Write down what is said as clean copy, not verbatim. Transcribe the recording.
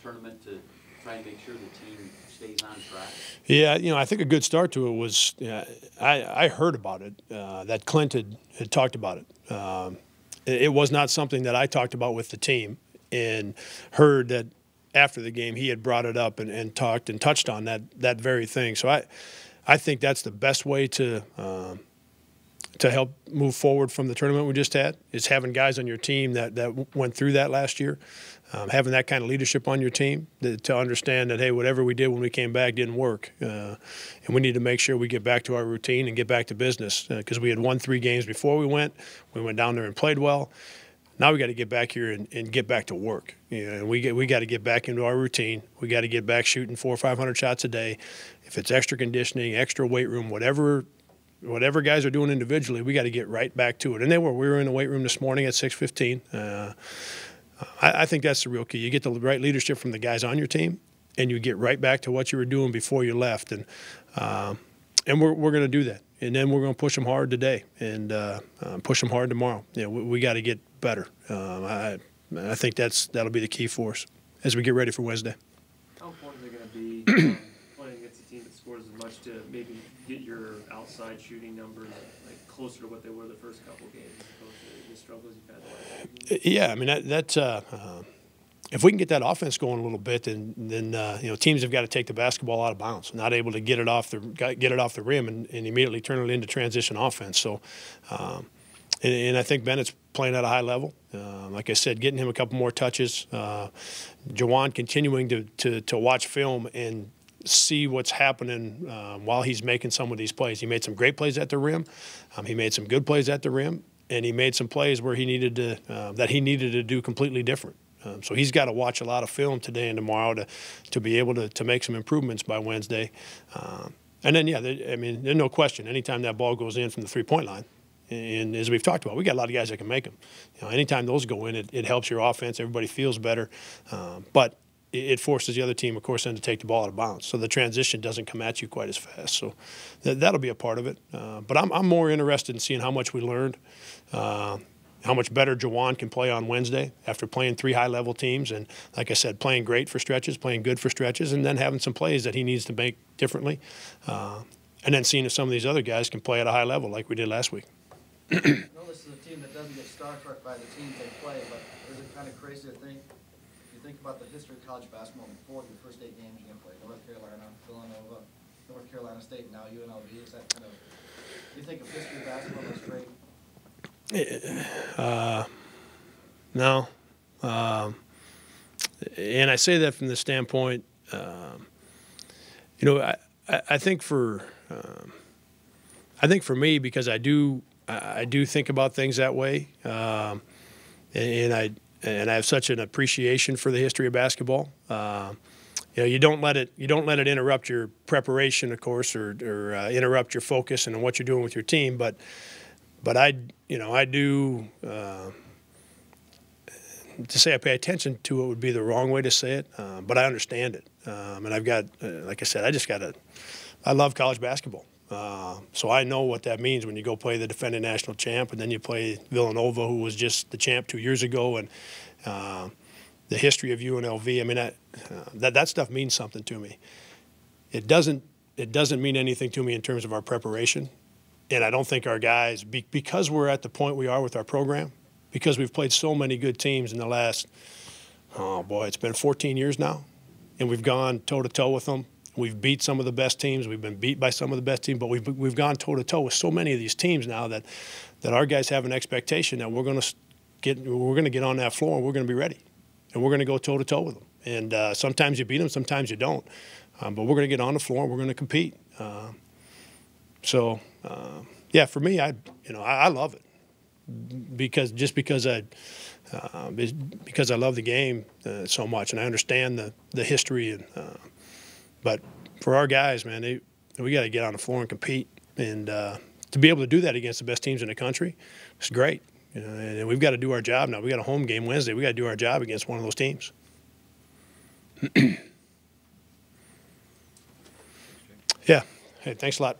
tournament to try and make sure the team stays on track? Yeah, I think a good start to it was I heard about it, that Clint had talked about it. It was not something that I talked about with the team, and heard that after the game he had brought it up and talked and touched on that very thing. So I think that's the best way to help move forward from the tournament we just had, is having guys on your team that went through that last year, having that kind of leadership on your team to understand that, hey, whatever we did when we came back didn't work, and we need to make sure we get back to our routine and get back to business, because we had won 3 games before we went down there and played well. Now we got to get back here and get back to work. And we got to get back into our routine. We got to get back shooting 400 or 500 shots a day. If it's extra conditioning, extra weight room, whatever guys are doing individually, we got to get right back to it. And we were in the weight room this morning at 6:15. I think that's the real key. You get the right leadership from the guys on your team, and you get right back to what you were doing before you left. And we're going to do that. And then we're going to push them hard today and push them hard tomorrow. We got to get better. I think that'll be the key for us as we get ready for Wednesday. How important is it going to be playing against a team that scores as much to maybe get your outside shooting numbers like closer to what they were the first couple of games, as opposed to the struggles you've had the last few games? Yeah, I mean if we can get that offense going a little bit, then teams have got to take the basketball out of bounds, not able to get it off the rim and immediately turn it into transition offense. So, and I think Bennett's playing at a high level. Like I said, getting him a couple more touches. Jawan continuing to watch film and see what's happening while he's making some of these plays. He made some great plays at the rim. He made some good plays at the rim, and he made some plays where he needed to do completely different. So he's got to watch a lot of film today and tomorrow to be able to make some improvements by Wednesday. And then, there's no question, anytime that ball goes in from the three-point line, and as we've talked about, we got a lot of guys that can make them. Anytime those go in, it helps your offense. Everybody feels better. But it forces the other team, of course, then to take the ball out of bounds. So the transition doesn't come at you quite as fast. So that'll be a part of it. But I'm more interested in seeing how much we learned, how much better Jawan can play on Wednesday after playing 3 high-level teams. And like I said, playing great for stretches, playing good for stretches, and then having some plays that he needs to make differently. And then seeing if some of these other guys can play at a high level like we did last week. I know this is a team that doesn't get star-struck by the teams they play, but is it kind of crazy to think, if you think about the history of college basketball, before your first 8 games you're going to play North Carolina, Villanova, North Carolina State, now UNLV, is that kind of, do you think of history of basketball that's great? No. And I say that from the standpoint, I think for me, because I do think about things that way, and I have such an appreciation for the history of basketball. You don't let it interrupt your preparation, of course, or interrupt your focus and what you're doing with your team. But I do. To say I pay attention to it would be the wrong way to say it, but I understand it. And I've got, like I said, I love college basketball. So I know what that means when you go play the defending national champ, and then you play Villanova, who was just the champ 2 years ago, and the history of UNLV. I mean, that stuff means something to me. It doesn't mean anything to me in terms of our preparation. And I don't think our guys, because we're at the point we are with our program, because we've played so many good teams in the last, it's been 14 years now, and we've gone toe-to-toe with them. We've beat some of the best teams. We've been beat by some of the best teams, but we've gone toe-to-toe with so many of these teams now that our guys have an expectation that we're going to get on that floor and we're going to be ready, and we're going to go toe-to-toe with them. And sometimes you beat them, sometimes you don't, but we're going to get on the floor and we're going to compete. For me, I love it because I love the game so much, and I understand the history. But for our guys, man, we got to get on the floor and compete, and to be able to do that against the best teams in the country, it's great. And we've got to do our job now. We got a home game Wednesday. We got to do our job against one of those teams. Yeah. Hey, thanks a lot.